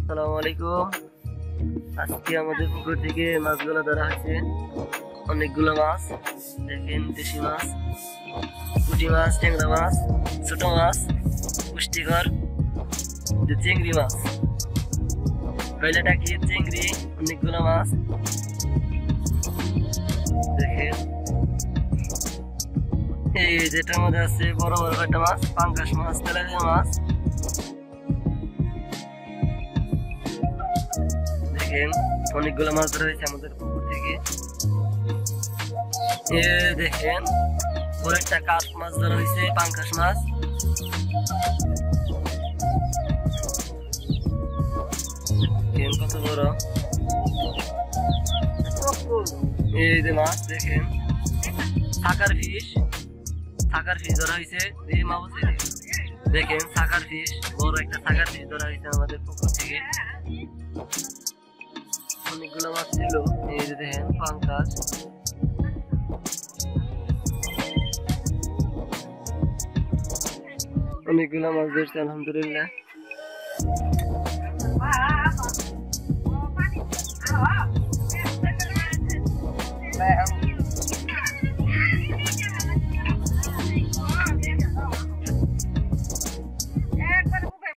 আসসালামু আলাইকুম। আজকে আমাদের পুকুর থেকে মাছগুলো ধরা হয়েছে, অনেকগুলো মাছ। দেখেন, দেশি মাছ, পুঁটি মাছ, ট্যাংরা মাছ, ছোট মাছ, পুষ্টিকর চিংড়ি মাছ, কয়লাটাকি চিংড়ি, অনেকগুলো মাছ। দেখেন, এই যেটার মধ্যে আছে বড় বড় কয়টা মাছ, পাঙ্গাস মাছ, তেলাপিয়া মাছ। দেখেন, অনেকগুলো মাছ ধরা হয়েছে আমাদের পুকুর থেকে। দেখেন, বড় একটা কাঠ মাছ ধরা হয়েছে, পাঙ্গাস মাছ। কত বড় এই যে মাছ। দেখেন, সাকার ফিশ ধরা হয়েছে। দেখেন, সাকার ফিশ, বড় একটা সাকার ফিশ ধরা হয়েছে আমাদের পুকুর থেকে। অনেকগুলো মাছ ছিল। এই যে দেখেন, পাঙ্গাস। অনেকগুলো মাছ ধরছে, আলহামদুলিল্লাহ।